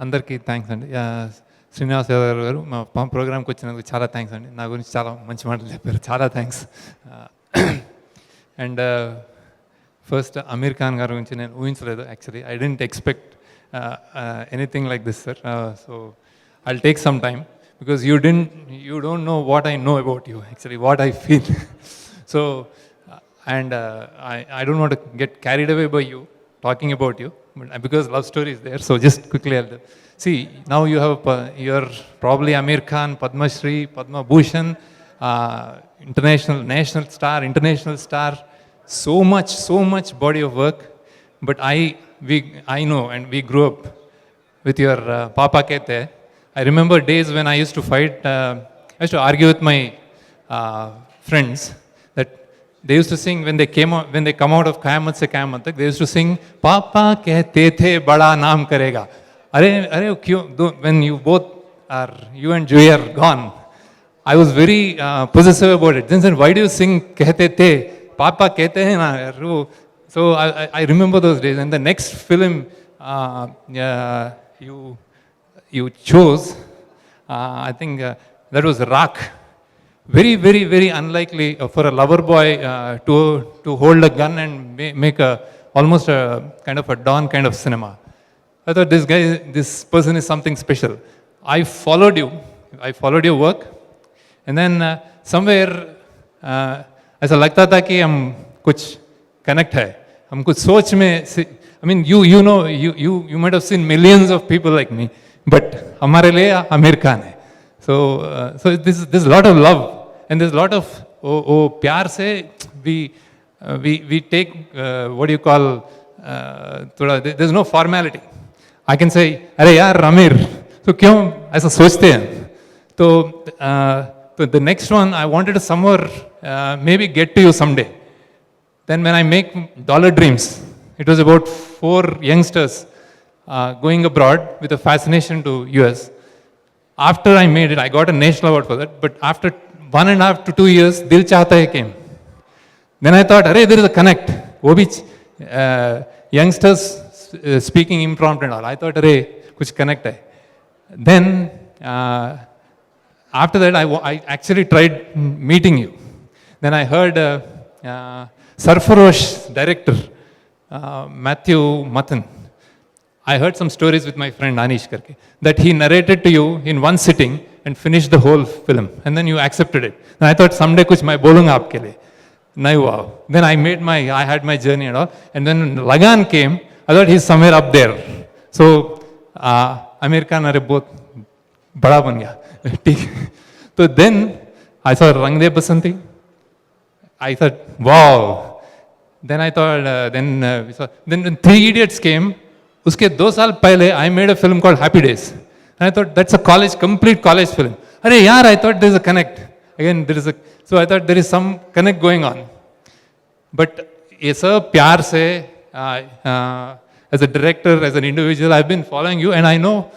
అందరికీ థ్యాంక్స్ అండి. శ్రీనివాస్ యాదవ్ గారు మా ప్రోగ్రామ్కి వచ్చినందుకు చాలా థ్యాంక్స్ అండి. నా గురించి చాలా మంచి మాటలు చెప్పారు, చాలా thanks. And first Aamir Khan గారి గురించి నేను ఊహించలేదు. Actually I didn't expect anything like this, sir. So I'll take some time because you don't know what I know about you, actually what I feel. So and I don't want to get carried away by you talking about you, but because love story is there, so just quickly I'll see. Now you have you're probably Amir Khan, Padma Shri, Padma Bhushan, national star, so much body of work. But I know, and we grew up with your Papa Kehte. I remember days when I used to fight, I used to argue with my friends that they used to sing when they come out of Qayamat se Qayamat tak, they used to sing, Papa kehte the bada naam karega. Are when you and Joey are gone, I was very possessive about it. Then said, why do you sing kehte the? Papa kehte hai na. So I remember those days. And the next film you chose, I think that was Raak. Very unlikely for a lover boy to hold a gun and make almost a kind of a Dawn kind of cinema. I thought this person is something special. I followed your work, and then somewhere ऐसा लगता था कि हम कुछ connect है, हम कुछ सोच में. I mean, you know, you might have seen millions of people like me, but हमारे लिए आमिर खान है. So there's a lot of love, and there's a lot of प्यार से we take what do you call थोड़ा, there's no formality. I can say, अरे यार आमिर, तो क्यों ऐसा सोचते हैं? तो the next one I wanted to somewhere maybe get to you someday. Then when I make Dollar Dreams, it was about 4 youngsters going abroad with a fascination to US. After I made it, I got a national award for that. But after 1.5 to 2 years, Dil Chahta Hai came. Then I thought, there is a connect. Wo bhi youngsters speaking impromptu and all. I thought, kuch connect hai. Then after that, I actually tried meeting you. Then I heard Sarfarosh director Matthew Mutton. I heard some stories with my friend Anish Karke, that he narrated to you in one sitting and finished the whole film, and then you accepted it. And I thought someday kuch मैं बोलूँगा आपके लिए. नहीं हुआ. Then I had my journey and all, and then Lagan came. I thought he's somewhere up there. So Amir Khan अरे बहुत बड़ा बन गया. ठीक. So then I saw Rang De Basanti. I thought, wow. Then I thought, then when Three Idiots came, उसके 2 साल पहले I made a film called Happy Days. And I thought that's a complete college film. अरे यार, I thought there's a connect. Again, so I thought there is some connect going on. But ये सब प्यार से, as a director, as an individual, I've been following you, and I know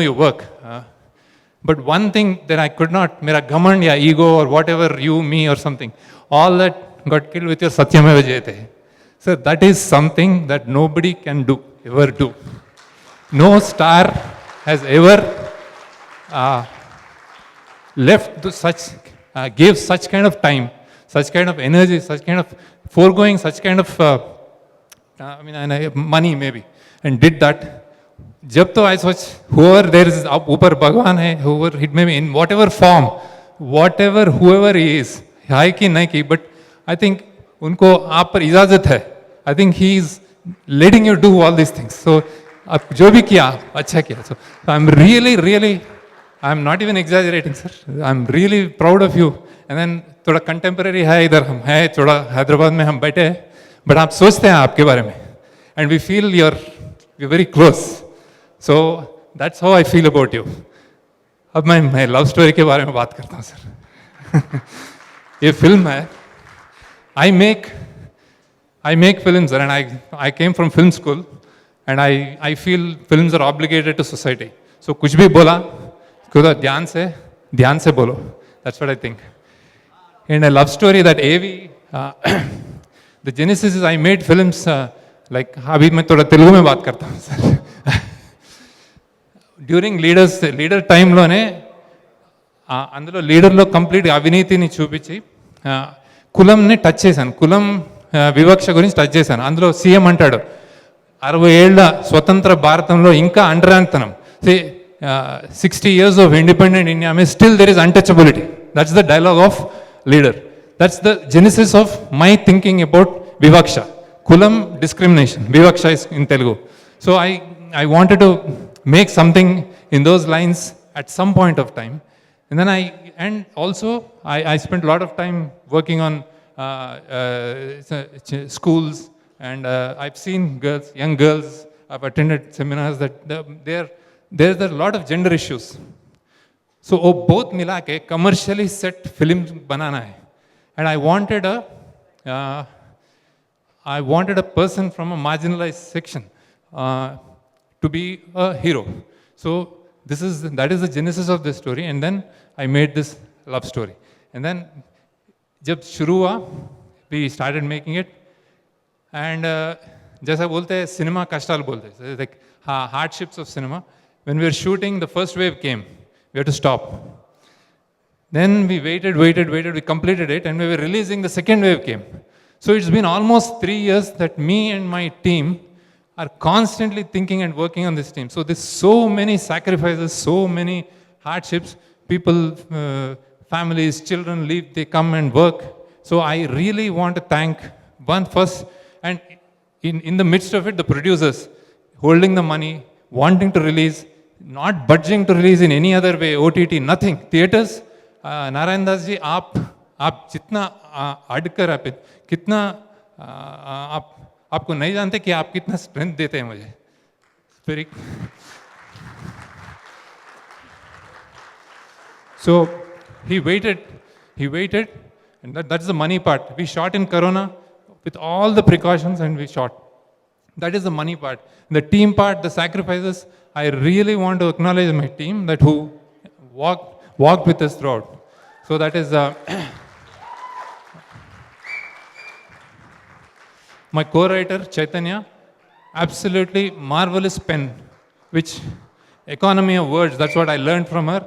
your work. But one thing that I could not, मेरा घमंड या ego or whatever, you, me or something, all that got killed with your Satyameva Jayate. So that is something that nobody can ever do. No star has ever gave such kind of time, such kind of energy, such kind of foregoing, such kind of money maybe, and did that. जब तो I सोच, whoever there is ऊपर भगवान है, whoever it may be in whatever form, whoever he is, है कि नहीं कि, but I think उनको आप पर इजाजत है. I think he is letting you do all these things. So आप जो भी किया अच्छा किया. So I'm really, I'm not even exaggerating, sir. I'm really proud of you. And then थोड़ा contemporary है, इधर हम है, थोड़ा हैदराबाद में हम बैठे हैं, but आप सोचते हैं आपके बारे में, and we feel you're very close. So that's how I feel about you. अब मैं love story के बारे में बात करता हूँ, सर. ये फिल्म है. I make films, sir, and I came from film school, and I feel films are obligated to society. So कुछ भी बोला, खुदा ध्यान से बोलो. That's what I think. And a love story that AV, the genesis is I made films like अभी मैं थोड़ा तेलुगु में बात करता हूँ, सर. డ్యూరింగ్ లీడర్ టైంలోనే అందులో లీడర్లో కంప్లీట్ అవినీతిని చూపించి కులంని టచ్ చేశాను, కులం వివక్ష గురించి టచ్ చేశాను. అందులో సీఎం అంటాడు 60 ఏళ్ల స్వతంత్ర భారతంలో ఇంకా అంటరానితనం. 60 years of independent India, I mean, still there is untouchability. That's the dialogue of leader. That's the genesis of my thinking about vivaksha. Kulam discrimination, vivaksha is in Telugu. So I wanted to make something in those lines at some point of time. And then I spent a lot of time working on schools, and I've seen girls, young girls, I've attended seminars that there's a lot of gender issues. So both मिला के commercially set films बनाना है. And I wanted a person from a marginalized section to be a hero. So that is the genesis of this story. And then I made this love story. And then जब शुरू हुआ, we started making it. And जैसा बोलते हैं cinema कष्टाल बोलते हैं, like hardships of cinema. When we were shooting, the first wave came. We had to stop. Then we waited, we completed it, and we were releasing, the second wave came. So it's been almost 3 years that me and my team are constantly thinking and working on this team. So there's so many sacrifices, so many hardships. People, families, children leave, they come and work. So I really want to thank one first, and in the midst of it, the producers holding the money, wanting to release, not budging to release in any other way, OTT, nothing. Theaters, Narayan Das ji, आप जितना अड़कर आप कितना आपको नहीं जानते कि आप कितना स्ट्रेंथ देते हैं मुझे. So he waited, and that's the money part. We shot in Corona with all the precautions, and we shot. That is the money part. The team part, the sacrifices, I really want to acknowledge my team that who walked with us throughout. So that is my co-writer Chaitanya, absolutely marvelous pen, which economy of words, that's what I learned from her.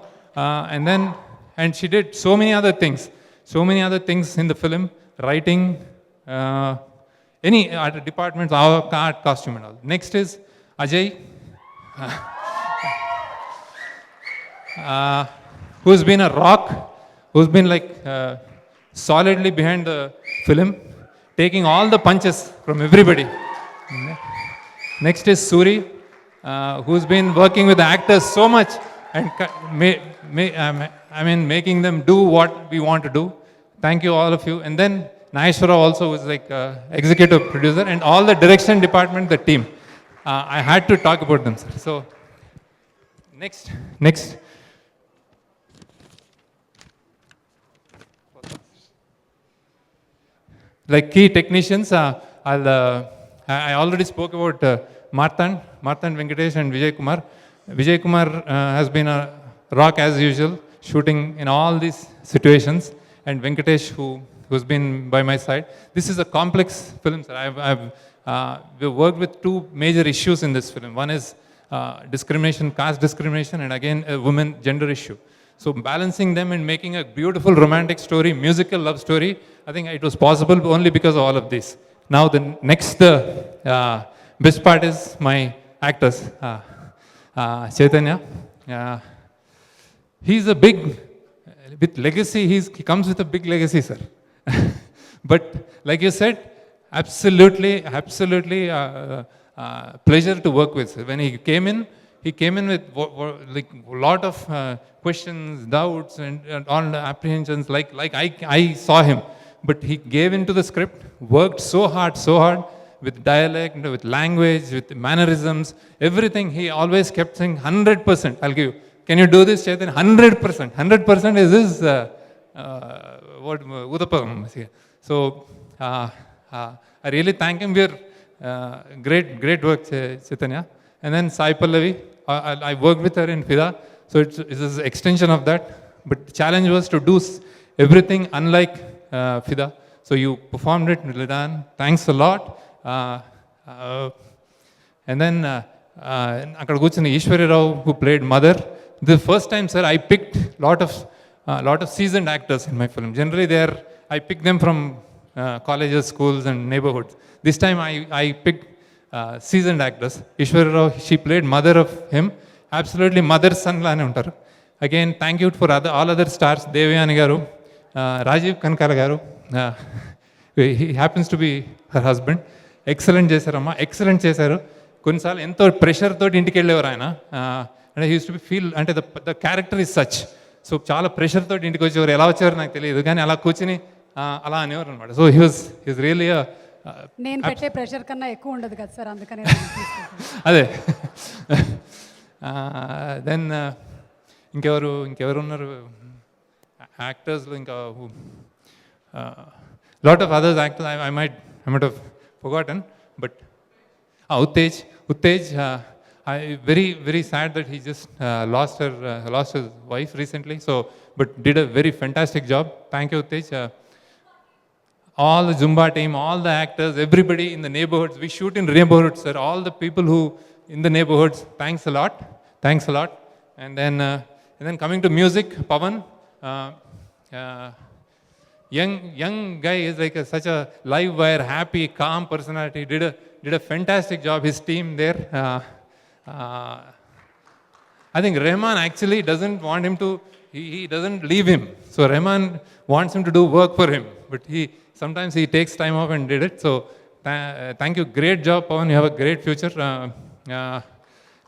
And she did so many other things in the film, writing, any art departments, art, costume and all. Next is Ajay, who's been a rock, who's been like solidly behind the film, taking all the punches from everybody. Next is Suri, who's been working with the actors so much and making them do what we want to do. Thank you, all of you. And then Nayeshwara also was like executive producer, and all the direction department, the team. I had to talk about them, sir. So next. Like key technicians, I already spoke about Marthan Venkatesh and Vijay Kumar. Vijay Kumar has been a rock as usual, shooting in all these situations, and Venkatesh, who's been by my side. This is a complex film, sir. We've worked with two major issues in this film. One is discrimination, caste discrimination, and again a women gender issue. So balancing them and making a beautiful romantic story, musical love story, I think it was possible only because of all of this. Now the next best part is my actors. Chaitanya, he's a big, with legacy, he comes with a big legacy, sir. But like you said, absolutely pleasure to work with. When he came in with like a lot of questions, doubts, and all apprehensions. Like I saw him, but he gave into the script, worked so hard with dialect, with language, with mannerisms, everything. He always kept saying 100%. I'll give you. Can you do this, Chaitanya? 100%. 100% is his what Udapam. So I really thank him. We're great work, Chaitanya. And then Sai Pallavi, I worked with her in Fida, so it's an extension of that. But the challenge was to do everything unlike Fida. So you performed it, Lidan. Thanks a lot. And then అక్కడ కూర్చున్న Eshwari Rao who played mother. The first time, sir, I picked lot of seasoned actors in my film. Generally, I pick them from colleges, schools, and neighborhoods. This time, I picked seasoned actors. Ishwari Rao, she played mother of him. Absolutely, mother son lane untaru. Again, thank you for all other stars. Devyani garu, Rajiv Kankala garu. He happens to be her husband. Excellent చేశారమ్మా, excellent చేశారు. కొన్నిసార్లు ఎంతో pressure తోటి ఇంటికి వెళ్ళేవారు ఆయన. అంటే used to be feel అంటే the character is such. So చాలా ప్రెషర్ తోటి ఇంటికి వచ్చేవారు. ఎలా వచ్చేవారు నాకు తెలియదు, కానీ అలా కూర్చుని అలా అనేవారు అనమాట. సో హీస్ రియల్లీ నేను పెట్టే ప్రెషర్ కన్నా ఎక్కువ ఉండదు కదా సార్, అందుకనే అదే. దెన్ ఇంకెవరు ఉన్నారు యాక్టర్స్లో? ఇంకా lot of others actors I might have forgotten, but Uttej, very very sad that he just lost his wife recently, so but did a very fantastic job. Thank you, Uttej. All the Zumba team, all the actors, everybody in the neighborhoods, we shoot in neighborhoods, sir. All the people who in the neighborhoods, thanks a lot. And then coming to music, Pavan, young guy is like such a live wire, happy, calm personality. Did a fantastic job. His team there. I think Rahman actually doesn't want him to. He doesn't leave him. So Rahman wants him to do work for him, but sometimes he takes time off and did it. So thank you. Great job, Pawan. You have a great future.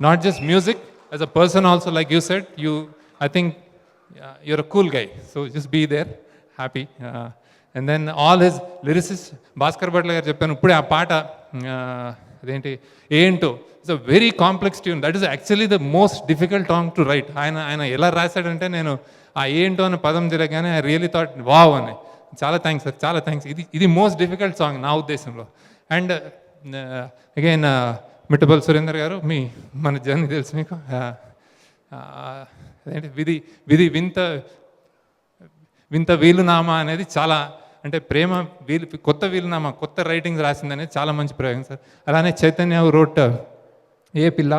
Not just music, as a person also, like you said. I think you're a cool guy. So just be there. Happy. And then all his lyricists, Bhaskar Bhatla garu cheppanu ippude aa paata adenti ఏంటో, it's a very complex tune. That is actually the most difficult song to right. ఆయన ఎలా రాశాడంటే, నేను ఆ ఏంటో అనే పదం తిరగానే I really thought wow అని. చాలా థ్యాంక్స్ సార్, చాలా థ్యాంక్స్. ఇది మోస్ట్ డిఫికల్ట్ సాంగ్ నా ఉద్దేశంలో. అండ్ అగైన్ మిట్టబల్ సురేందర్ గారు, మన జర్నీ తెలుసు మీకు. అదేంటి విధి వింత వీలునామా అనేది చాలా, అంటే ప్రేమ కొత్త వీలునామా, కొత్త రైటింగ్స్ రాసింది అనేది చాలా మంచి ప్రయోగం సార్. అలానే చైతన్య రోట్ ఏ పిల్ల,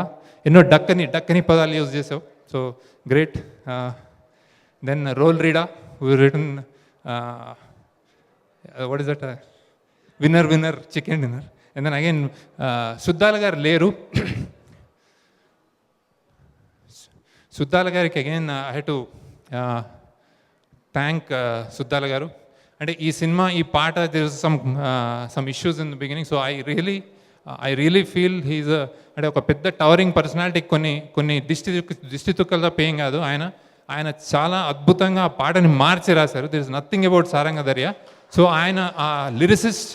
ఎన్నో డక్కని పదాలు యూజ్ చేసావు. So great. Then Roll Rida return what is that, winner chicken dinner. And then again Suddala గారు లేరు. సుద్దాల గారికి again I have to thank Suddala గారు. అంటే ఈ సినిమా, ఈ పాట, there is some issues in the beginning. So I really feel he's అంటే ఒక పెద్ద టవరింగ్ పర్సనాలిటీ. కొన్ని దిష్టి తుక్కలతో పేయం కాదు. ఆయన చాలా అద్భుతంగా ఆ పాటని మార్చి రాశారు. There is nothing about Saranga Darya. So ఆయన ఆ లిరిసిస్ట్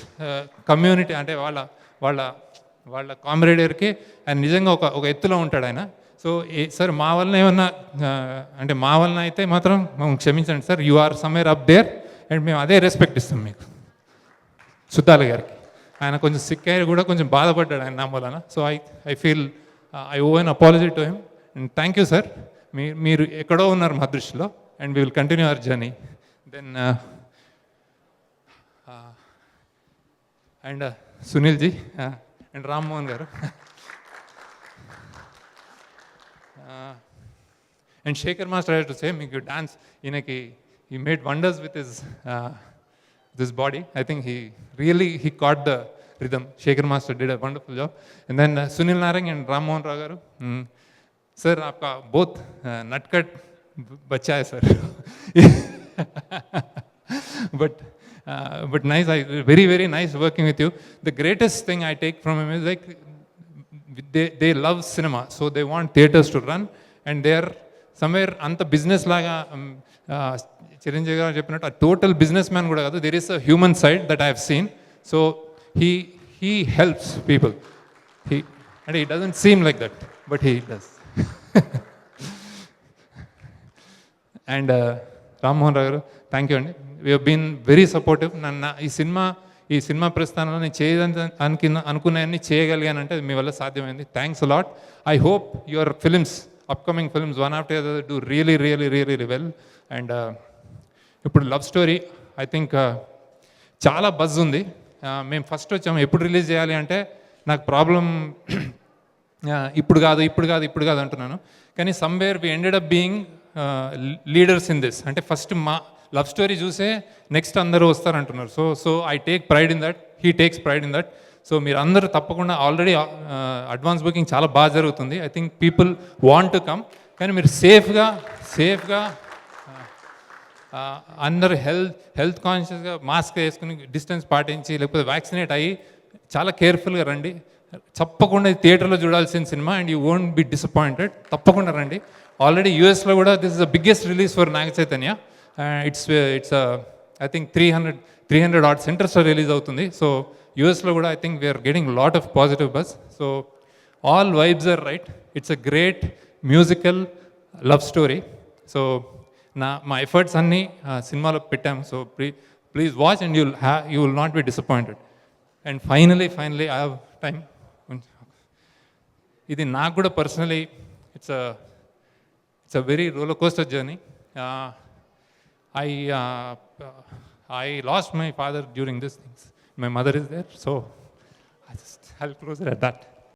కమ్యూనిటీ, అంటే వాళ్ళ కామ్రేడర్కి ఆయన నిజంగా ఒక ఎత్తులో ఉంటాడు ఆయన. సో సార్, మా వలన ఏమన్నా అంటే మా వలన అయితే మాత్రం క్షమించండి sir. You are somewhere up there, and మేము అదే రెస్పెక్ట్ ఇస్తాం మీకు. సుద్దాల గారికి ఆయన కొంచెం సిక్ అయ్యి కూడా కొంచెం బాధపడ్డాడు ఆయన నా వలన. So I feel I owe an apology to him. And thank you sir. మీరు ఎక్కడో ఉన్నారు మా దృష్టిలో, and we will continue our journey. Then and Sunil ji and Rammohan garu and Shekhar master, I have to say, మీకు dance, he made wonders with his body. I think he caught the rhythm. Shekhar Master did a wonderful job. And then Sunil Narang and Ram Mohan Rao garu, sir, aapka both nutcut bacha hai sir. but nice, very very nice working with you. The greatest thing I take from him is like they love cinema, so they want theaters to run, and they are somewhere anta business laga Chiranjeevi garu చెప్పినట్టు ఆ total businessman కూడా కాదు. There is a human side that I have seen. So he helps people. అంటే he doesn't seem like that, but he does. And Rammohan Rao garu, thank you అండి. We have been very supportive. ఈ cinema ప్రస్థానంలో నేను అనుకున్నాయన్నీ చేయగలిగానంటే మీ వల్ల సాధ్యమైంది. Thanks a lot. I hope your films, upcoming films, one after the other, do really well. And ఇప్పుడు లవ్ స్టోరీ, ఐ థింక్ చాలా బజ్ ఉంది. మేము ఫస్ట్ వచ్చాము, ఎప్పుడు రిలీజ్ చేయాలి అంటే నాకు ప్రాబ్లం ఇప్పుడు కాదు ఇప్పుడు కాదు అంటున్నాను. కానీ somewhere we ended up being leaders in this. అంటే ఫస్ట్ మా లవ్ స్టోరీ చూసే నెక్స్ట్ అందరూ వస్తారంటున్నారు. So I take pride in that, he takes pride in that. So మీరు అందరూ తప్పకుండా ఆల్రెడీ అడ్వాన్స్ బుకింగ్ చాలా బాగా జరుగుతుంది. I think people want to come. కానీ మీరు సేఫ్గా అందరు హెల్త్ కాన్షియస్గా మాస్క్ వేసుకుని డిస్టెన్స్ పాటించి లేకపోతే వ్యాక్సినేట్ అయ్యి చాలా కేర్ఫుల్గా రండి. తప్పకుండా థియేటర్లో చూడాల్సిన cinema and you won't be disappointed. తప్పకుండా రండి. ఆల్రెడీ యూఎస్లో కూడా this is the biggest release for Naga Chaitanya. It's I think 300 odd సెంటర్స్లో రిలీజ్ అవుతుంది. సో యూఎస్లో కూడా I think we're getting lot of positive buzz. So all vibes are right. It's a great musical love story. So మా efforts అన్నీ సినిమాలో పెట్టాము. So please watch and you will not be disappointed. And finally I have time. ఇది నాకు కూడా personally it's a very roller coaster journey. I lost my father during these things. My mother is there, so I'll close it at that.